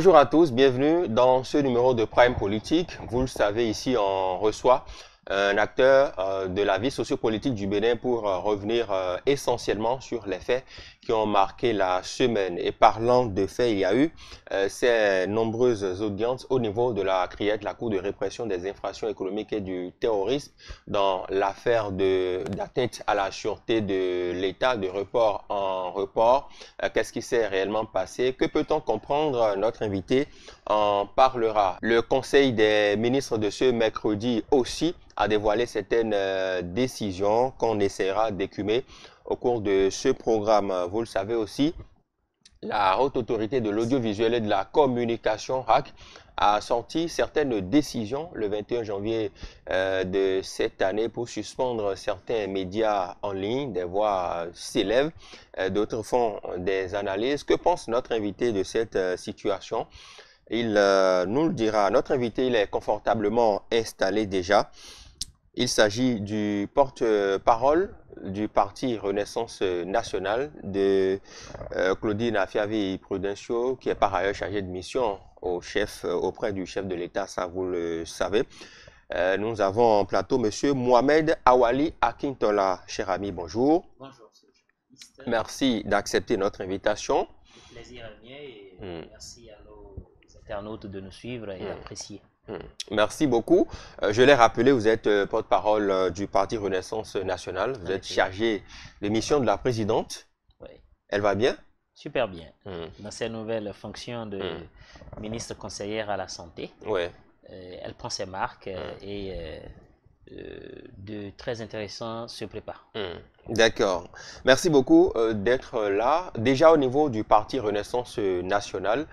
Bonjour à tous, bienvenue dans ce numéro de Prime Politique. Vous le savez, ici on reçoit un acteur de la vie sociopolitique du Bénin pour revenir essentiellement sur les faits qui ont marqué la semaine. Et parlant de faits, il y a eu ces nombreuses audiences au niveau de la CRIET, la Cour de répression des infractions économiques et du terrorisme, dans l'affaire d'atteinte à la sûreté de l'État, de report en report. Qu'est-ce qui s'est réellement passé? Que peut-on comprendre? Notre invité en parlera. Le Conseil des ministres de ce mercredi aussi a dévoilé certaines décisions qu'on essaiera d'écumer au cours de ce programme. Vous le savez aussi, la Haute Autorité de l'Audiovisuel et de la Communication, HAC, a sorti certaines décisions le 21 janvier de cette année pour suspendre certains médias en ligne. Des voix s'élèvent, d'autres font des analyses. Que pense notre invité de cette situation? Il nous le dira. Notre invité, il est confortablement installé déjà. Il s'agit du porte-parole du parti Renaissance nationale de Claudine Afiavi-Prudencio, qui est par ailleurs chargé de mission auprès du chef de l'État, ça vous le savez. Nous avons en plateau monsieur Mohamed Awali Akintola. Cher ami, bonjour. Bonjour, merci d'accepter notre invitation. Le plaisir est mien et merci à nos internautes de nous suivre et d'apprécier. Merci beaucoup. Je l'ai rappelé, vous êtes porte-parole du parti Renaissance nationale. Vous êtes chargé de mission de la présidente. Oui. Elle va bien? Super bien. Dans ses nouvelles fonctions de ministre conseillère à la santé, elle prend ses marques et de très intéressant se prépare. D'accord. Merci beaucoup d'être là. Déjà au niveau du parti Renaissance nationale,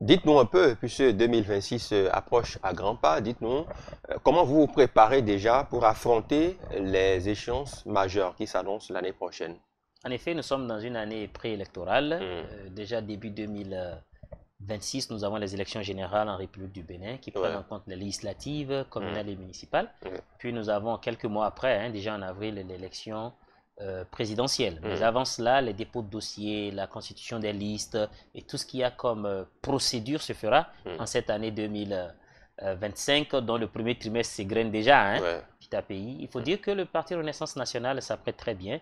dites-nous un peu, puisque 2026 approche à grands pas, dites-nous comment vous vous préparez déjà pour affronter les échéances majeures qui s'annoncent l'année prochaine. En effet, nous sommes dans une année préélectorale. Déjà début 2026, nous avons les élections générales en République du Bénin qui prennent en compte les législatives, communales et municipales. Puis nous avons quelques mois après, déjà en avril, l'élection présidentielle. Mais avant cela, les dépôts de dossiers, la constitution des listes et tout ce qu'il y a comme procédure se fera en cette année 2025, dont le premier trimestre s'égrène déjà, petit à petit. Il faut dire que le parti Renaissance nationale s'apprête très bien,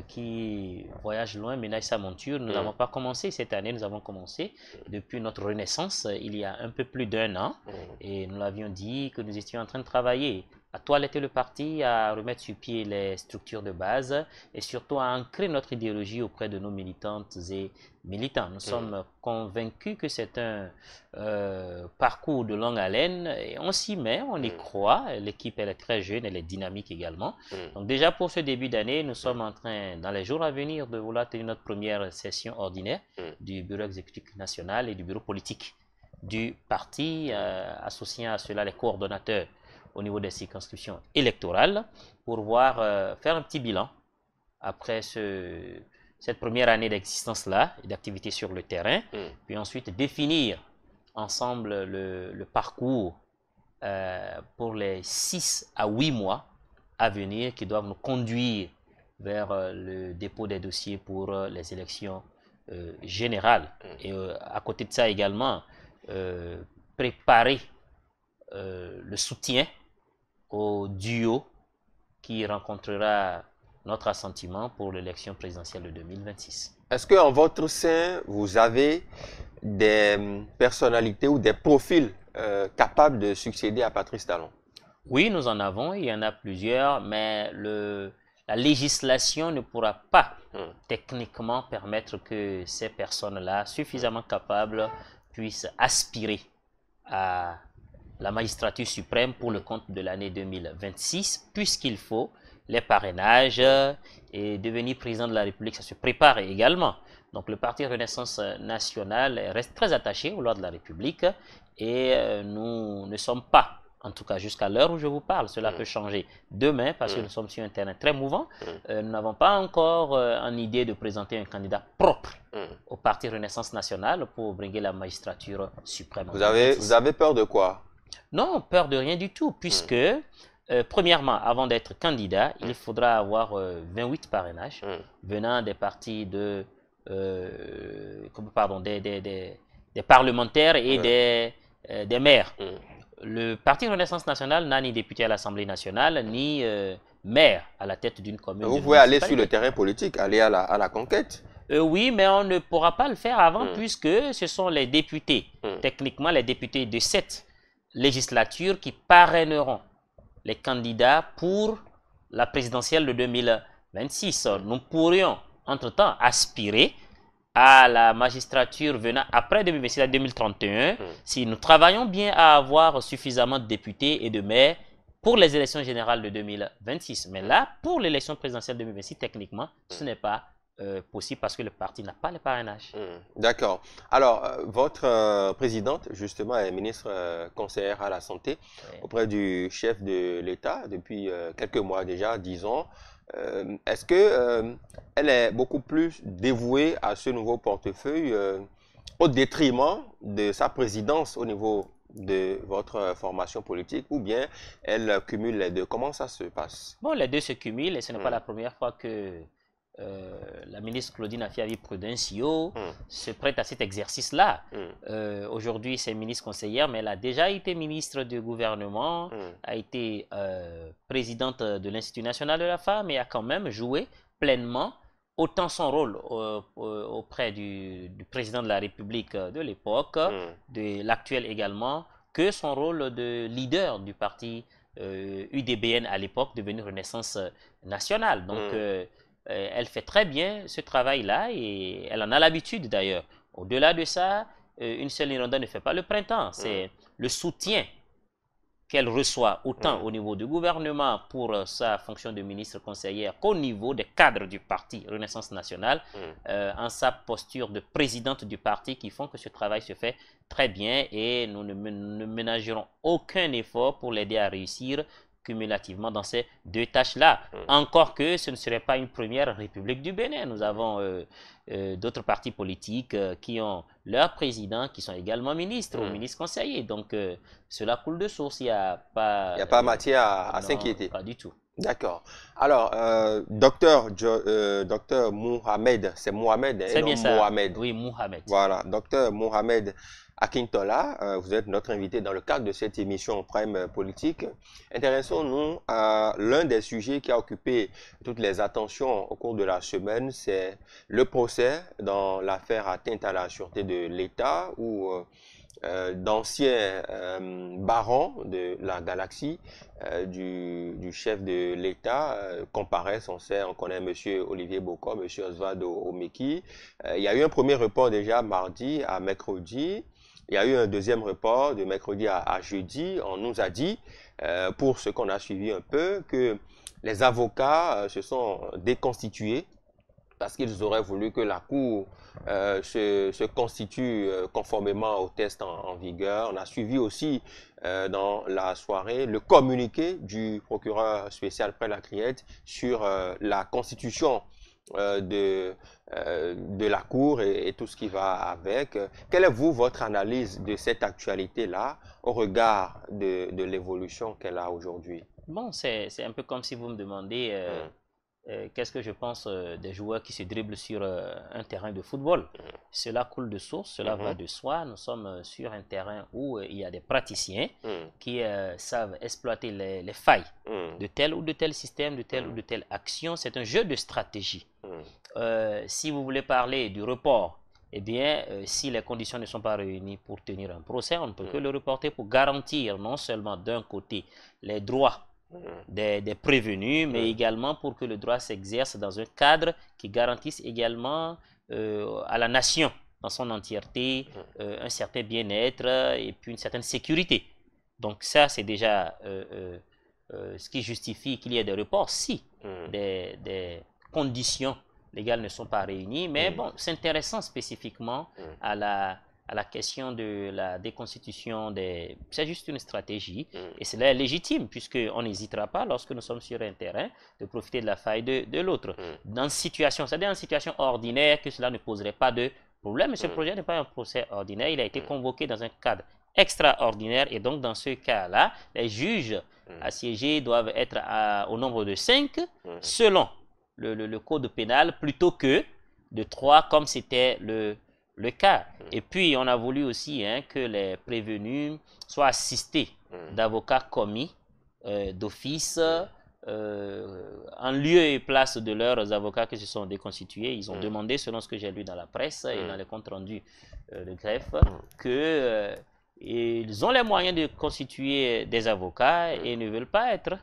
qui voyage loin, ménage sa monture. Nous n'avons pas commencé cette année, nous avons commencé depuis notre renaissance il y a un peu plus d'un an, et nous l'avions dit que nous étions en train de travailler à toiletter le parti, à remettre sur pied les structures de base et surtout à ancrer notre idéologie auprès de nos militantes et militants. Nous sommes convaincus que c'est un parcours de longue haleine et on s'y met, on y croit. L'équipe, elle est très jeune, elle est dynamique également. Donc déjà pour ce début d'année, nous sommes en train, dans les jours à venir, de vouloir tenir notre première session ordinaire du bureau exécutif national et du bureau politique du parti, associant à cela les coordonnateurs au niveau des circonscriptions électorales pour voir, faire un petit bilan après cette première année d'existence-là et d'activité sur le terrain, puis ensuite définir ensemble le parcours pour les 6 à 8 mois à venir qui doivent nous conduire vers le dépôt des dossiers pour les élections générales. Et à côté de ça également, préparer le soutien au duo qui rencontrera notre assentiment pour l'élection présidentielle de 2026. Est-ce qu'en votre sein, vous avez des personnalités ou des profils capables de succéder à Patrice Talon? Oui, nous en avons, il y en a plusieurs, mais la législation ne pourra pas techniquement permettre que ces personnes-là, suffisamment capables, puissent aspirer à la magistrature suprême pour le compte de l'année 2026, puisqu'il faut les parrainages et devenir président de la République, ça se prépare également. Donc le parti Renaissance nationale reste très attaché aux lois de la République et nous ne sommes pas, en tout cas jusqu'à l'heure où je vous parle, cela peut changer demain parce que nous sommes sur un terrain très mouvant. Nous n'avons pas encore en idée de présenter un candidat propre au parti Renaissance nationale pour briguer la magistrature suprême. Vous avez peur de quoi? Non, peur de rien du tout, puisque, premièrement, avant d'être candidat, il faudra avoir 28 parrainages venant des partis des parlementaires et des maires. Le Parti Renaissance nationale n'a ni député à l'Assemblée nationale, ni maire à la tête d'une commune. Vous pouvez aller sur le terrain politique, aller à la conquête. Oui, mais on ne pourra pas le faire avant puisque ce sont les députés, techniquement les députés de cette législature qui parraineront les candidats pour la présidentielle de 2026. Nous pourrions, entre-temps, aspirer à la magistrature venant après 2026 à 2031 si nous travaillons bien à avoir suffisamment de députés et de maires pour les élections générales de 2026. Mais là, pour l'élection présidentielle de 2026, techniquement, ce n'est pas possible parce que le parti n'a pas le parrainage. D'accord. Alors, votre présidente, justement, est ministre conseillère à la santé auprès du chef de l'État depuis quelques mois déjà, disons. Est-ce que elle est beaucoup plus dévouée à ce nouveau portefeuille au détriment de sa présidence au niveau de votre formation politique, ou bien elle cumule les deux? Comment ça se passe? Bon, les deux se cumulent et ce n'est pas la première fois que la ministre Claudine Afiavi-Prudencio se prête à cet exercice-là. Aujourd'hui, c'est ministre conseillère, mais elle a déjà été ministre du gouvernement, a été présidente de l'Institut national de la femme et a quand même joué pleinement autant son rôle auprès du président de la République de l'époque, de l'actuel également, que son rôle de leader du parti UDBN à l'époque, devenu Renaissance nationale. Donc, elle fait très bien ce travail-là et elle en a l'habitude d'ailleurs. Au-delà de ça, une seule hirondelle ne fait pas le printemps. C'est le soutien qu'elle reçoit autant au niveau du gouvernement pour sa fonction de ministre conseillère qu'au niveau des cadres du parti Renaissance nationale, en sa posture de présidente du parti qui font que ce travail se fait très bien et nous ne ménagerons aucun effort pour l'aider à réussir cumulativement dans ces deux tâches-là. Encore que ce ne serait pas une première République du Bénin. Nous avons d'autres partis politiques qui ont leurs présidents qui sont également ministres ou ministres conseillers. Donc, cela coule de source. Il n'y a pas matière à s'inquiéter. Pas du tout. D'accord. Alors, docteur Mohamed, c'est Mohamed, c'est bien ça. Mohamed. Oui, Mohamed. Voilà, docteur Mohamed Akintola, vous êtes notre invité dans le cadre de cette émission Prime Politique. Intéressons-nous à l'un des sujets qui a occupé toutes les attentions au cours de la semaine, c'est le procès dans l'affaire atteinte à la sûreté de l'État où d'anciens barons de la galaxie du chef de l'État comparaissent. On connaît M. Olivier Boko, M. Osvaldo Omeki. Il y a eu un premier report déjà mardi à mercredi. Il y a eu un deuxième report de mercredi à jeudi. On nous a dit, pour ce qu'on a suivi un peu, que les avocats se sont déconstitués parce qu'ils auraient voulu que la Cour se constitue conformément aux tests en vigueur. On a suivi aussi dans la soirée le communiqué du procureur spécial près la Criette sur la constitution de la Cour et tout ce qui va avec. Quelle est, votre analyse de cette actualité-là au regard de l'évolution qu'elle a aujourd'hui? Bon, c'est un peu comme si vous me demandez qu'est-ce que je pense des joueurs qui se dribblent sur un terrain de football. Cela coule de source, cela va de soi. Nous sommes sur un terrain où il y a des praticiens qui savent exploiter les failles de tel ou de tel système, de telle ou de telle action. C'est un jeu de stratégie. Si vous voulez parler du report, eh bien, si les conditions ne sont pas réunies pour tenir un procès, on ne peut que le reporter pour garantir non seulement d'un côté les droits des prévenus, mais également pour que le droit s'exerce dans un cadre qui garantisse également à la nation dans son entièreté un certain bien-être et puis une certaine sécurité. Donc ça, c'est déjà ce qui justifie qu'il y ait des reports si des conditions légales ne sont pas réunies. Mais bon, s'intéressant spécifiquement à la question de la déconstitution c'est juste une stratégie et cela est légitime puisqu'on n'hésitera pas lorsque nous sommes sur un terrain de profiter de la faille de l'autre. Dans une situation, c'est-à-dire en situation ordinaire que cela ne poserait pas de problème, mais ce projet n'est pas un procès ordinaire, il a été convoqué dans un cadre extraordinaire et donc dans ce cas-là, les juges assiégés doivent être au nombre de 5 selon le code pénal plutôt que de 3 comme c'était le le cas. Et puis, on a voulu aussi que les prévenus soient assistés d'avocats commis d'office, en lieu et place de leurs avocats qui se sont déconstitués. Ils ont demandé, selon ce que j'ai lu dans la presse et dans les comptes rendus de greffe, que ils ont les moyens de constituer des avocats et ne veulent pas être,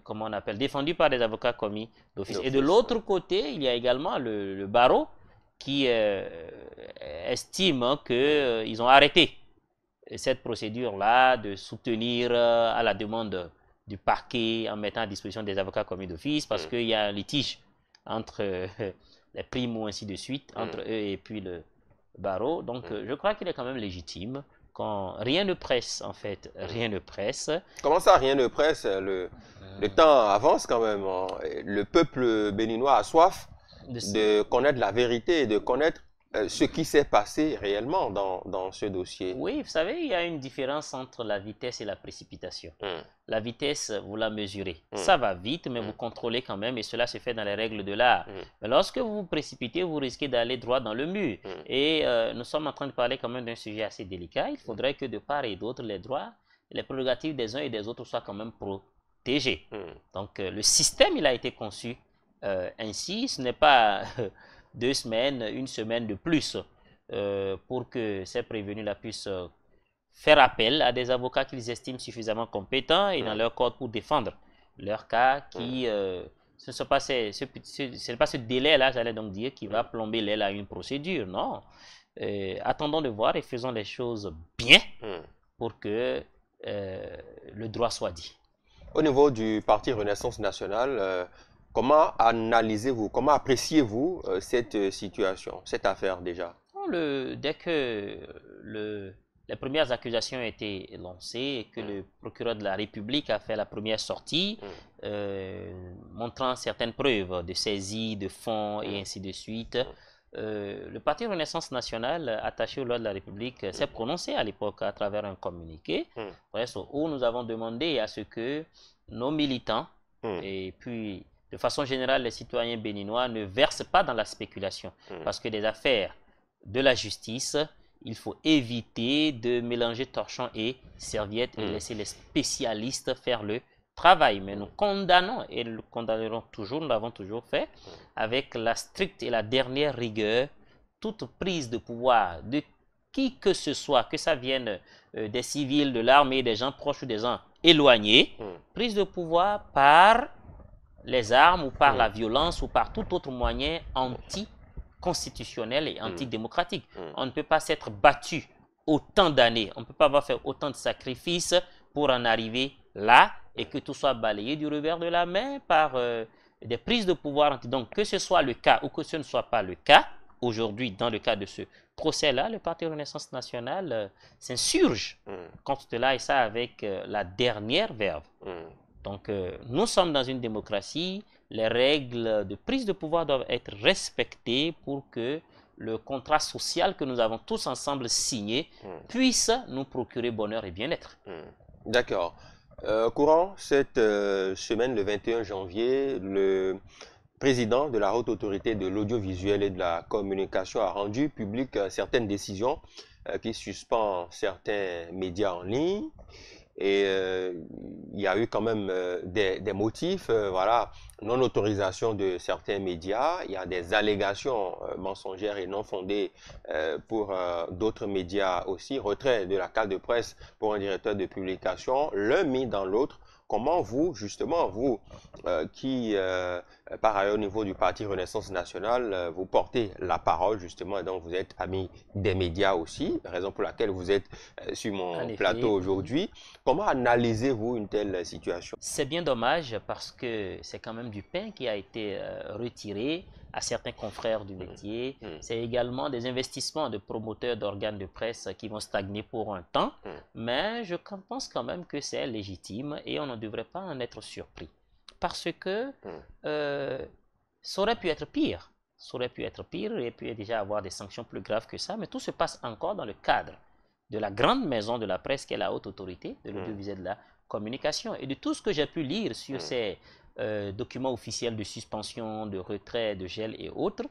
comment on appelle, défendus par des avocats commis d'office. Et de l'autre côté, il y a également le barreau qui estime qu'ils ont arrêté cette procédure-là de soutenir à la demande du parquet en mettant à disposition des avocats commis d'office parce qu'il y a un litige entre les primo ainsi de suite, entre eux et puis le barreau. Donc je crois qu'il est quand même légitime quand rien ne presse, en fait, rien ne presse. Comment ça, rien ne presse? Le temps avance quand même. Le peuple béninois a soif de connaître la vérité et de connaître ce qui s'est passé réellement dans ce dossier. Oui, vous savez, il y a une différence entre la vitesse et la précipitation. La vitesse, vous la mesurez. Ça va vite, mais vous contrôlez quand même, et cela se fait dans les règles de l'art. Mais lorsque vous vous précipitez, vous risquez d'aller droit dans le mur. Et nous sommes en train de parler quand même d'un sujet assez délicat. Il faudrait que de part et d'autre, les droits et les prérogatives des uns et des autres soient quand même protégés. Donc, le système, il a été conçu ainsi. Ce n'est pas 2 semaines, 1 semaine de plus pour que ces prévenus-là puissent faire appel à des avocats qu'ils estiment suffisamment compétents et dans leur code pour défendre leur cas qui ce n'est pas ce délai-là, j'allais donc dire, qui va plomber l'aile à une procédure, non. Attendons de voir et faisons les choses bien pour que le droit soit dit. Au niveau du Parti Renaissance Nationale, comment analysez-vous, comment appréciez-vous cette situation, cette affaire déjà? Dès que les premières accusations ont été lancées et que le procureur de la République a fait la première sortie, montrant certaines preuves de saisie, de fonds et ainsi de suite, le Parti Renaissance Nationale, attaché aux lois de la République, s'est prononcé à l'époque à travers un communiqué où nous avons demandé à ce que nos militants et puis de façon générale les citoyens béninois ne versent pas dans la spéculation parce que des affaires de la justice, il faut éviter de mélanger torchon et serviette et laisser les spécialistes faire le travail. Mais nous condamnons et nous le condamnerons toujours, nous l'avons toujours fait, avec la stricte et la dernière rigueur, toute prise de pouvoir de qui que ce soit, que ça vienne des civils, de l'armée, des gens proches ou des gens éloignés, prise de pouvoir par les armes ou par la violence ou par tout autre moyen anti-constitutionnel et antidémocratique. On ne peut pas s'être battu autant d'années, on ne peut pas avoir fait autant de sacrifices pour en arriver là et que tout soit balayé du revers de la main par des prises de pouvoir. Donc que ce soit le cas ou que ce ne soit pas le cas, aujourd'hui dans le cas de ce procès-là, le Parti Renaissance Nationale s'insurge contre cela et ça avec la dernière verve. Donc nous sommes dans une démocratie, les règles de prise de pouvoir doivent être respectées pour que le contrat social que nous avons tous ensemble signé puisse nous procurer bonheur et bien-être. D'accord. Courant cette semaine, le 21 janvier, le président de la Haute Autorité de l'Audiovisuel et de la Communication a rendu public certaines décisions qui suspendent certains médias en ligne. Et il y a eu quand même des motifs, voilà, non-autorisation de certains médias, il y a des allégations mensongères et non fondées pour d'autres médias aussi, retrait de la carte de presse pour un directeur de publication, l'un mis dans l'autre. Comment vous, justement, vous qui, par ailleurs au niveau du Parti Renaissance Nationale, vous portez la parole, justement, et donc vous êtes ami des médias aussi, raison pour laquelle vous êtes sur mon plateau aujourd'hui. Comment analysez-vous une telle situation? C'est bien dommage parce que c'est quand même du pain qui a été retiré à certains confrères du métier. C'est également des investissements de promoteurs d'organes de presse qui vont stagner pour un temps. Mais je pense quand même que c'est légitime et on ne devrait pas en être surpris. Parce que ça aurait pu être pire. Ça aurait pu être pire et puis déjà avoir des sanctions plus graves que ça. Mais tout se passe encore dans le cadre de la grande maison de la presse qui est la Haute Autorité de l'Audiovisuel et de la Communication. Et de tout ce que j'ai pu lire sur ces documents officiels de suspension, de retrait, de gel et autres,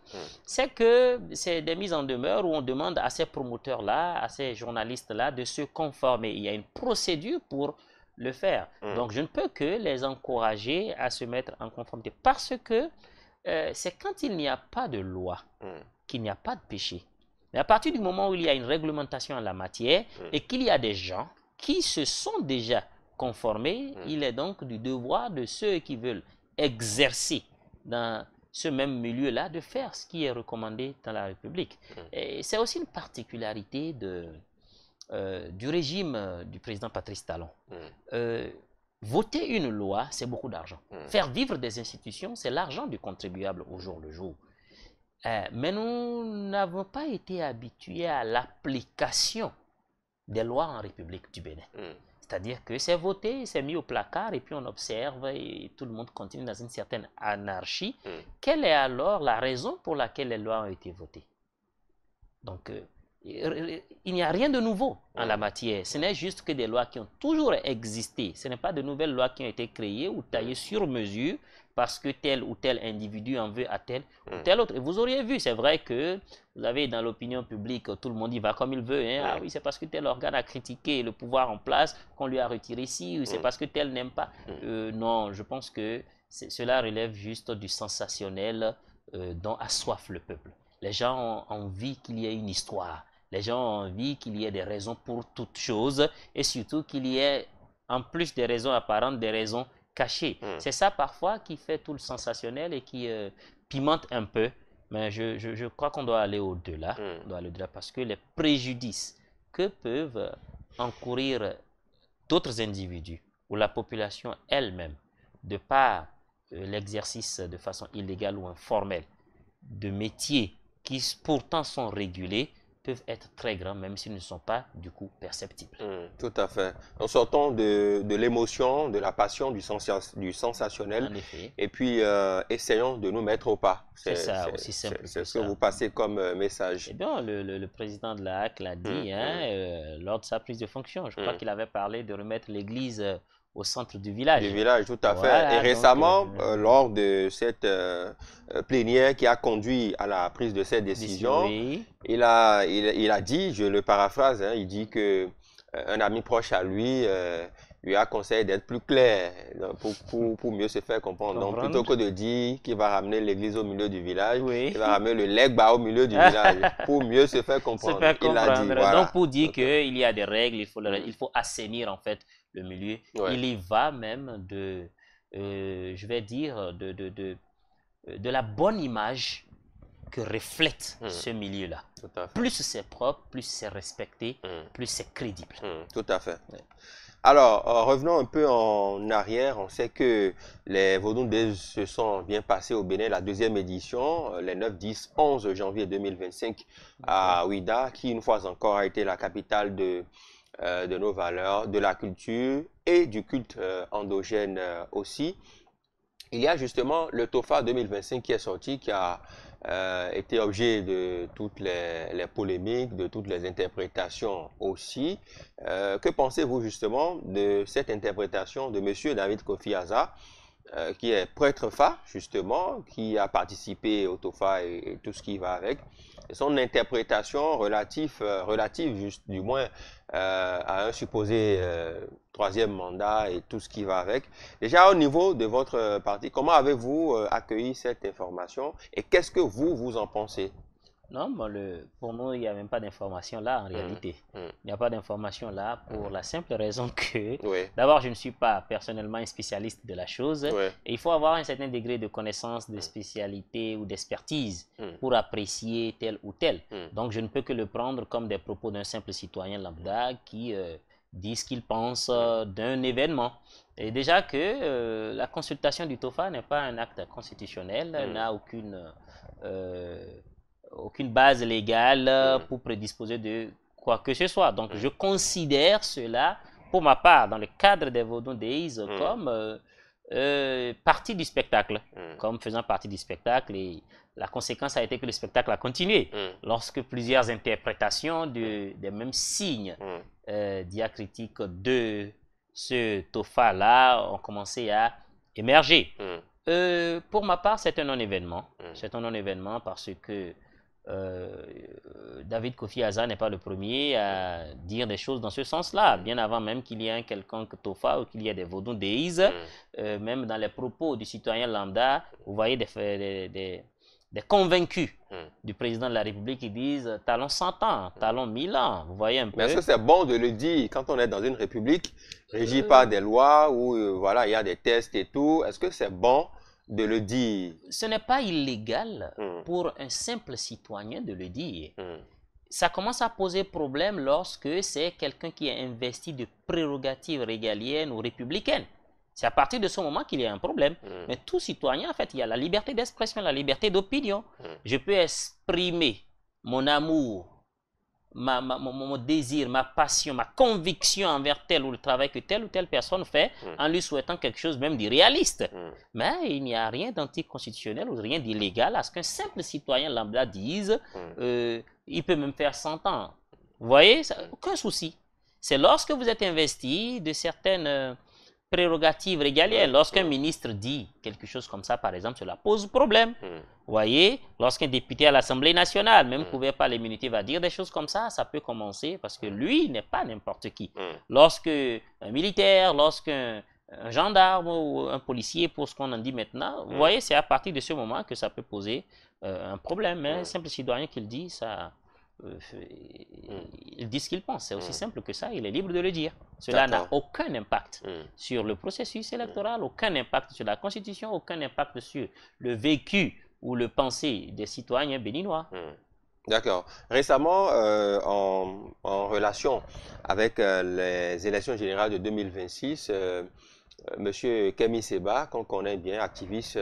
c'est que c'est des mises en demeure où on demande à ces promoteurs-là, à ces journalistes-là de se conformer. Il y a une procédure pour le faire. Donc, je ne peux que les encourager à se mettre en conformité parce que c'est quand il n'y a pas de loi qu'il n'y a pas de péché. Mais à partir du moment où il y a une réglementation en la matière et qu'il y a des gens qui se sont déjà conformés, il est donc du devoir de ceux qui veulent exercer dans ce même milieu-là de faire ce qui est recommandé dans la République. Et c'est aussi une particularité du régime du président Patrice Talon. Voter une loi, c'est beaucoup d'argent. Faire vivre des institutions, c'est l'argent du contribuable au jour le jour. Mais nous n'avons pas été habitués à l'application des lois en République du Bénin. C'est-à-dire que c'est voté, c'est mis au placard et puis on observe et tout le monde continue dans une certaine anarchie. Quelle est alors la raison pour laquelle les lois ont été votées? Donc, il n'y a rien de nouveau en la matière. Ce n'est juste que des lois qui ont toujours existé. Ce n'est pas de nouvelles lois qui ont été créées ou taillées sur mesure parce que tel ou tel individu en veut à tel ou tel autre. Et vous auriez vu, c'est vrai que vous avez dans l'opinion publique, tout le monde y va comme il veut. Hein. Ah oui, c'est parce que tel organe a critiqué le pouvoir en place qu'on lui a retiré ci, ou c'est parce que tel n'aime pas. Non, je pense que cela relève juste du sensationnel dont a soif le peuple. Les gens ont envie qu'il y ait une histoire. Les gens ont envie qu'il y ait des raisons pour toutes choses et surtout qu'il y ait, en plus des raisons apparentes, des raisons cachées. C'est ça parfois qui fait tout le sensationnel et qui pimente un peu. Mais je crois qu'on doit aller au-delà. On doit aller au-delà parce que les préjudices que peuvent encourir d'autres individus ou la population elle-même, de par l'exercice de façon illégale ou informelle de métiers qui pourtant sont régulés, peuvent être très grands, même s'ils ne sont pas, du coup, perceptibles. Tout à fait. En sortant de l'émotion, de la passion, du sensationnel, En effet. et puis essayons de nous mettre au pas. C'est ça, aussi simple que ça. C'est ce que vous passez comme message. Eh bien, le président de la HAC l'a dit lors de sa prise de fonction. Je crois qu'il avait parlé de remettre l'église au centre du village. Du village, tout à Voilà, fait. Et récemment, lors de cette plénière qui a conduit à la prise de cette décision, oui. il a dit, je le paraphrase, hein, il dit que un ami proche à lui lui a conseillé d'être plus clair pour mieux se faire comprendre. Donc, plutôt que de dire qu'il va ramener l'église au milieu du village, il va ramener le legba au milieu du village pour mieux se faire comprendre. Il a dit, voilà. Donc, pour dire qu'il y a des règles, il faut assainir en fait le milieu. Il y va même de, je vais dire, de la bonne image que reflète ce milieu-là. Plus c'est propre, plus c'est respecté, plus c'est crédible. Tout à fait. Alors, revenons un peu en arrière. On sait que les Vodun Days se sont bien passés au Bénin, la deuxième édition, les 9, 10, 11 janvier 2025 à Ouidah, qui une fois encore a été la capitale de nos valeurs, de la culture et du culte endogène aussi. Il y a justement le TOFA 2025 qui est sorti, qui a été objet de toutes les polémiques, de toutes les interprétations aussi. Que pensez-vous justement de cette interprétation de M. David Kofi Aza, qui est prêtre Fa, justement, qui a participé au TOFA et tout ce qui va avec? Son interprétation relative juste, du moins, à un supposé troisième mandat et tout ce qui va avec. Déjà, au niveau de votre parti, comment avez-vous accueilli cette information et qu'est-ce que vous en pensez? Non, pour nous, il n'y a même pas d'information là en réalité. Il n'y a pas d'information là pour la simple raison que, d'abord, je ne suis pas personnellement un spécialiste de la chose. Et il faut avoir un certain degré de connaissance, de spécialité ou d'expertise pour apprécier tel ou tel. Donc, je ne peux que le prendre comme des propos d'un simple citoyen lambda qui dit ce qu'il pense d'un événement. Et déjà que la consultation du TOFA n'est pas un acte constitutionnel, n'a aucune base légale pour prédisposer de quoi que ce soit. Donc, je considère cela, pour ma part, dans le cadre des Vodun Days, comme partie du spectacle, comme faisant partie du spectacle. Et la conséquence a été que le spectacle a continué. Lorsque plusieurs interprétations des mêmes signes diacritiques de ce TOFA-là ont commencé à émerger. Pour ma part, c'est un non-événement. C'est un non-événement parce que David Kofi Azar n'est pas le premier à dire des choses dans ce sens-là, bien avant même qu'il y ait un quelconque Tofa ou qu'il y ait des vaudous déis, même dans les propos du citoyen lambda, vous voyez des convaincus du président de la République qui disent « talons 100 ans, talons 1000 ans », vous voyez un peu. Mais est-ce que c'est bon de le dire quand on est dans une république régie par des lois où voilà, il y a des tests et tout? Est-ce que c'est bon de le dire? Ce n'est pas illégal pour un simple citoyen de le dire. Ça commence à poser problème lorsque c'est quelqu'un qui est investi de prérogatives régaliennes ou républicaines. C'est à partir de ce moment qu'il y a un problème. Mais tout citoyen, en fait, il y a la liberté d'expression, la liberté d'opinion. Je peux exprimer mon amour, mon désir, ma passion, ma conviction envers tel ou le travail que telle ou telle personne fait en lui souhaitant quelque chose même d'irréaliste. Mais il n'y a rien d'anticonstitutionnel ou rien d'illégal à ce qu'un simple citoyen lambda dise il peut même faire 100 ans. Vous voyez, aucun souci. C'est lorsque vous êtes investi de certaines prérogatives régaliennes. Lorsqu'un ministre dit quelque chose comme ça, par exemple, cela pose problème. Vous voyez, lorsqu'un député à l'Assemblée nationale, même couvert par l'immunité, va dire des choses comme ça peut commencer parce que lui n'est pas n'importe qui. Lorsque un militaire, lorsqu'un gendarme ou un policier, pour ce qu'on en dit maintenant, vous voyez, c'est à partir de ce moment que ça peut poser un problème. Mais un simple citoyen qui le dit, ça... il dit ce qu'il pense, c'est aussi simple que ça, il est libre de le dire. Cela n'a aucun impact sur le processus électoral, aucun impact sur la Constitution, aucun impact sur le vécu ou le pensée des citoyens béninois. D'accord. Récemment, en relation avec les élections générales de 2026, Monsieur Kemi Seba, qu'on connaît bien, activiste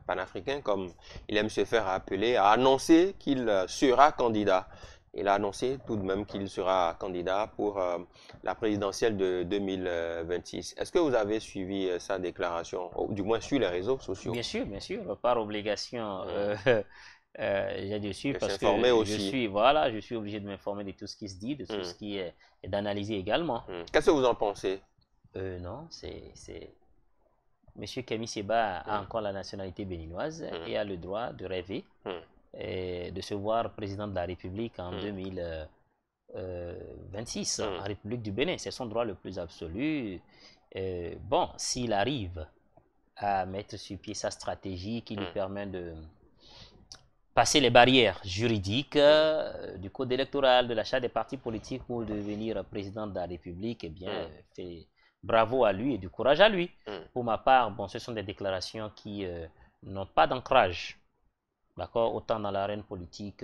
panafricain, comme il aime se faire appeler, a annoncé qu'il sera candidat. Il a annoncé tout de même qu'il sera candidat pour la présidentielle de 2026. Est-ce que vous avez suivi sa déclaration, ou du moins sur les réseaux sociaux? Bien sûr, par obligation. J'ai dessus parce que je suis obligé de m'informer de tout ce qui se dit, de tout ce qui est d'analyser également. Qu'est-ce que vous en pensez? Non, Monsieur Kemi Seba a encore la nationalité béninoise et a le droit de rêver et de se voir président de la République en 2026, en République du Bénin. C'est son droit le plus absolu. Bon, s'il arrive à mettre sur pied sa stratégie qui lui permet de passer les barrières juridiques du code électoral, de l'achat des partis politiques pour devenir président de la République, eh bien, bravo à lui et du courage à lui. Pour ma part, bon, ce sont des déclarations qui n'ont pas d'ancrage, d'accord, autant dans l'arène politique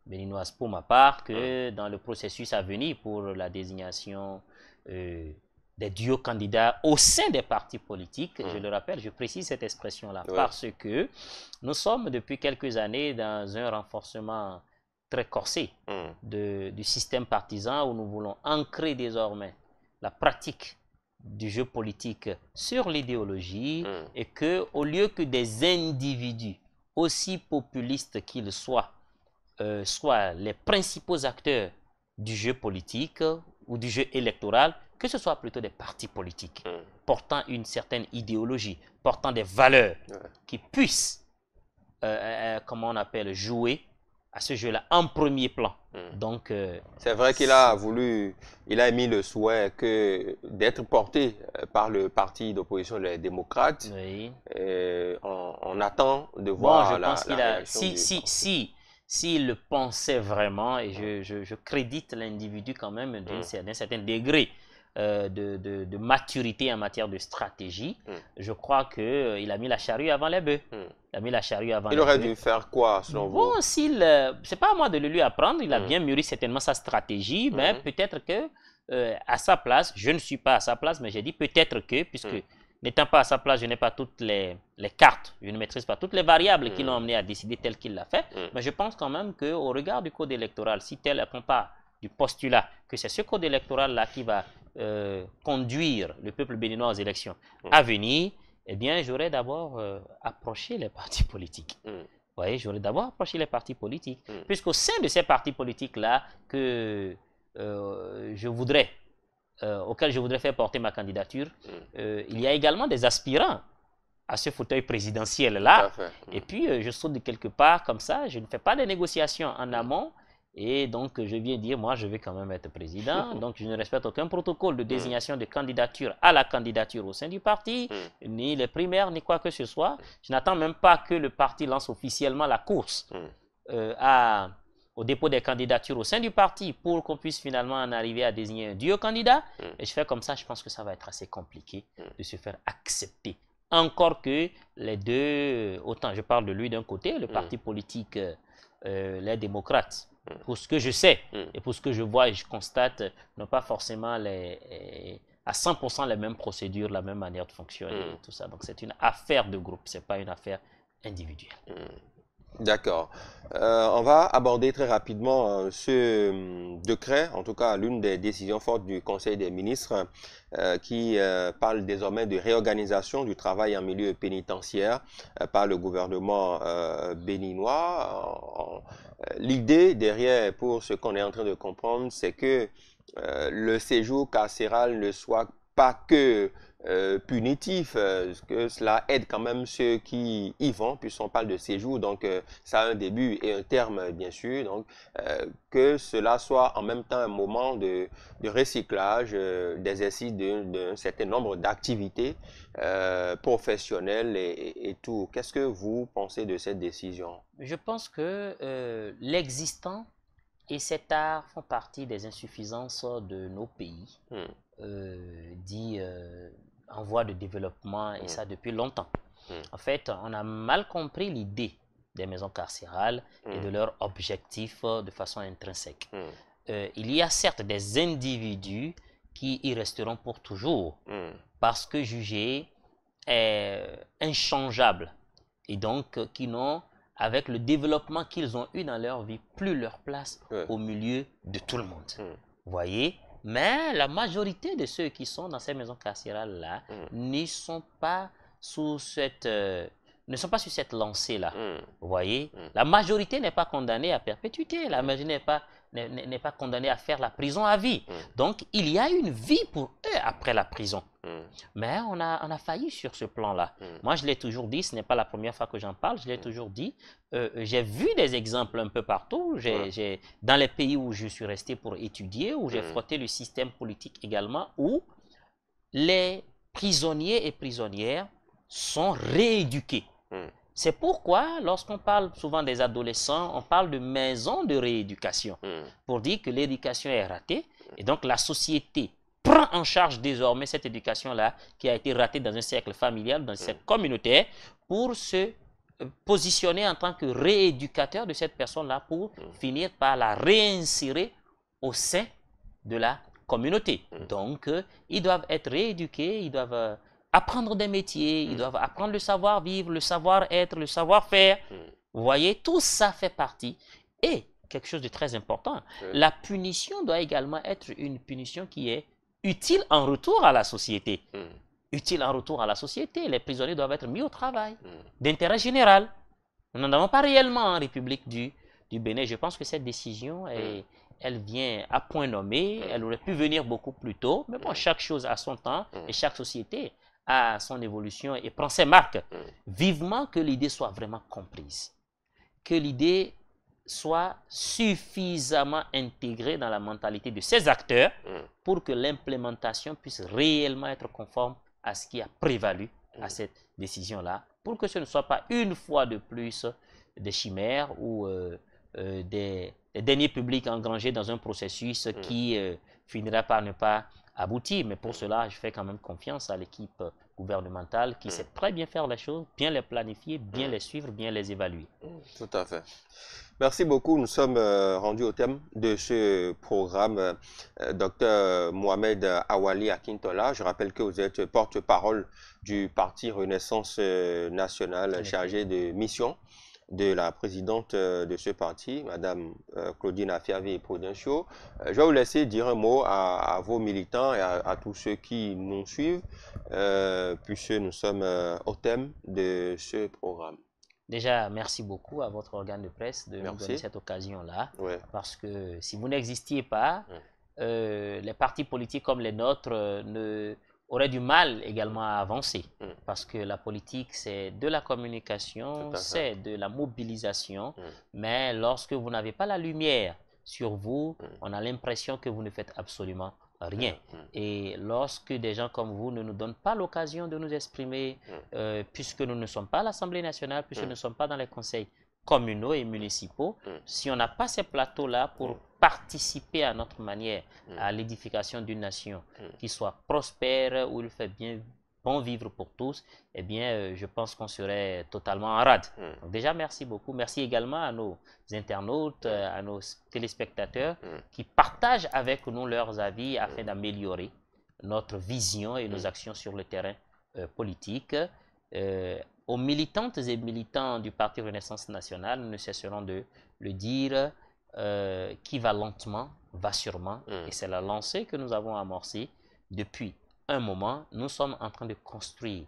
béninoise pour ma part que dans le processus à venir pour la désignation des duos candidats au sein des partis politiques. Je le rappelle, je précise cette expression-là parce que nous sommes depuis quelques années dans un renforcement très corsé du système partisan où nous voulons ancrer désormais la pratique du jeu politique sur l'idéologie et que au lieu que des individus aussi populistes qu'ils soient les principaux acteurs du jeu politique ou du jeu électoral, que ce soit plutôt des partis politiques portant une certaine idéologie, portant des valeurs qui puissent, comment on appelle, jouer à ce jeu-là en premier plan. Donc, c'est vrai qu'il a émis le souhait d'être porté par le parti d'opposition, les démocrates. On attend de voir la réaction. S'il le pensait vraiment, et je crédite l'individu quand même d'un certain degré de maturité en matière de stratégie, je crois qu'il a mis la charrue avant les bœufs. Il aurait dû faire quoi, selon vous? Bon, c'est pas à moi de le lui apprendre, il a bien mûri certainement sa stratégie, mais peut-être que à sa place, je ne suis pas à sa place, mais j'ai dit peut-être que, puisque n'étant pas à sa place, je n'ai pas toutes les cartes, je ne maîtrise pas toutes les variables qui l'ont amené à décider tel qu'il l'a fait, mais je pense quand même qu'au regard du code électoral, si tel qu'on part du postulat que c'est ce code électoral-là qui va conduire le peuple béninois aux élections à venir, eh bien, j'aurais d'abord approché les partis politiques. Vous voyez, j'aurais d'abord approché les partis politiques, puisqu'au sein de ces partis politiques-là que auxquels je voudrais faire porter ma candidature, il y a également des aspirants à ce fauteuil présidentiel-là. Et puis, je saute de quelque part comme ça. Je ne fais pas de négociations en amont. Et donc, je viens dire, moi, je vais quand même être président. Donc, je ne respecte aucun protocole de désignation de candidature à la candidature au sein du parti, ni les primaires, ni quoi que ce soit. Je n'attends même pas que le parti lance officiellement la course au dépôt des candidatures au sein du parti pour qu'on puisse finalement en arriver à désigner un duo candidat. Et je fais comme ça, je pense que ça va être assez compliqué de se faire accepter. Encore que les deux, autant je parle de lui d'un côté, le parti politique, les démocrates, pour ce que je sais et pour ce que je vois et je constate, n'ont pas forcément à 100% les mêmes procédures, la même manière de fonctionner et tout ça. Donc c'est une affaire de groupe, ce n'est pas une affaire individuelle. D'accord. On va aborder très rapidement ce décret, en tout cas l'une des décisions fortes du Conseil des ministres qui parle désormais de réorganisation du travail en milieu pénitentiaire par le gouvernement béninois. L'idée derrière, pour ce qu'on est en train de comprendre, c'est que le séjour carcéral ne soit pas que punitif, que cela aide quand même ceux qui y vont, puisqu'on parle de séjour, donc ça a un début et un terme, bien sûr, donc que cela soit en même temps un moment de recyclage, d'exercice d'un certain nombre d'activités professionnelles et tout. Qu'est-ce que vous pensez de cette décision? Je pense que l'existant et cet art font partie des insuffisances de nos pays, dit en voie de développement, et ça depuis longtemps. En fait, on a mal compris l'idée des maisons carcérales et de leur objectif de façon intrinsèque. Il y a certes des individus qui y resteront pour toujours parce que jugés inchangeables et donc qui n'ont, avec le développement qu'ils ont eu dans leur vie, plus leur place au milieu de tout le monde. Vous voyez? Mais la majorité de ceux qui sont dans ces maisons carcérales-là ne sont pas sur cette lancée-là. Vous voyez? La majorité n'est pas condamnée à perpétuité. La majorité n'est pas condamnée à faire la prison à vie. Donc, il y a une vie pour eux après la prison. Mais on a failli sur ce plan-là. Moi, je l'ai toujours dit, ce n'est pas la première fois que j'en parle, je l'ai toujours dit. J'ai vu des exemples un peu partout. Dans les pays où je suis resté pour étudier, où j'ai frotté le système politique également, où les prisonniers et prisonnières sont rééduqués. C'est pourquoi, lorsqu'on parle souvent des adolescents, on parle de maisons de rééducation, pour dire que l'éducation est ratée, et donc la société prend en charge désormais cette éducation-là, qui a été ratée dans un cercle familial, dans un cercle communautaire, pour se positionner en tant que rééducateur de cette personne-là, pour finir par la réinsérer au sein de la communauté. Donc, ils doivent être rééduqués, ils doivent apprendre des métiers, ils doivent apprendre le savoir-vivre, le savoir-être, le savoir-faire. Vous voyez, tout ça fait partie. Et, quelque chose de très important, la punition doit également être une punition qui est utile en retour à la société. Utile en retour à la société. Les prisonniers doivent être mis au travail, d'intérêt général. Nous n'en avons pas réellement en République du Bénin. Je pense que cette décision elle vient à point nommé, elle aurait pu venir beaucoup plus tôt, mais bon, chaque chose a son temps et chaque société a son évolution et prend ses marques. Vivement que l'idée soit vraiment comprise, que l'idée soit suffisamment intégrée dans la mentalité de ces acteurs pour que l'implémentation puisse réellement être conforme à ce qui a prévalu à cette décision-là, pour que ce ne soit pas une fois de plus des chimères ou des deniers publics engrangés dans un processus qui finira par ne pas aboutir. Mais pour cela, je fais quand même confiance à l'équipe gouvernementale qui sait très bien faire les choses, bien les planifier, bien les suivre, bien les évaluer. Tout à fait. Merci beaucoup. Nous sommes rendus au thème de ce programme. Dr Mohamed Awali Akintola, je rappelle que vous êtes porte-parole du Parti Renaissance Nationale chargé de mission de la présidente de ce parti, Madame Claudine Afiavi-Prudencio. Je vais vous laisser dire un mot à vos militants et à tous ceux qui nous suivent, puisque nous sommes au thème de ce programme. Déjà, merci beaucoup à votre organe de presse de nous donner cette occasion-là, parce que si vous n'existiez pas, les partis politiques comme les nôtres ne aurait du mal également à avancer. Parce que la politique, c'est de la communication, c'est de la mobilisation. Mais lorsque vous n'avez pas la lumière sur vous, on a l'impression que vous ne faites absolument rien. Et lorsque des gens comme vous ne nous donnent pas l'occasion de nous exprimer, puisque nous ne sommes pas à l'Assemblée nationale, puisque nous ne sommes pas dans les conseils communaux et municipaux, si on n'a pas ces plateaux-là pour participer à notre manière à l'édification d'une nation qui soit prospère, où il fait bon vivre pour tous, eh bien, je pense qu'on serait totalement en rade. Donc déjà, merci beaucoup. Merci également à nos internautes, à nos téléspectateurs qui partagent avec nous leurs avis afin d'améliorer notre vision et nos actions sur le terrain politique. Aux militantes et militants du Parti Renaissance Nationale, nous ne cesserons de le dire, qui va lentement, va sûrement, et c'est la lancée que nous avons amorcée depuis un moment. Nous sommes en train de construire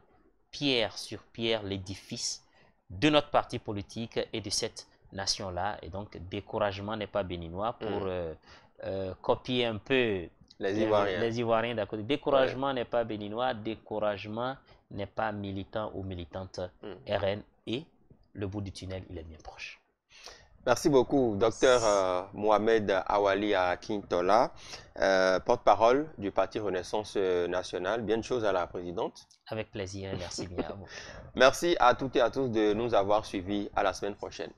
pierre sur pierre l'édifice de notre parti politique et de cette nation-là, et donc découragement n'est pas béninois pour copier un peu les Ivoiriens d'à côté. Découragement n'est pas béninois, découragement n'est pas militant ou militante RN, et le bout du tunnel, il est bien proche. Merci beaucoup, docteur Mohamed Awali Akintola, porte-parole du Parti Renaissance Nationale. Bien de choses à la présidente. Avec plaisir, merci bien à vous. Merci à toutes et à tous de nous avoir suivis. À la semaine prochaine.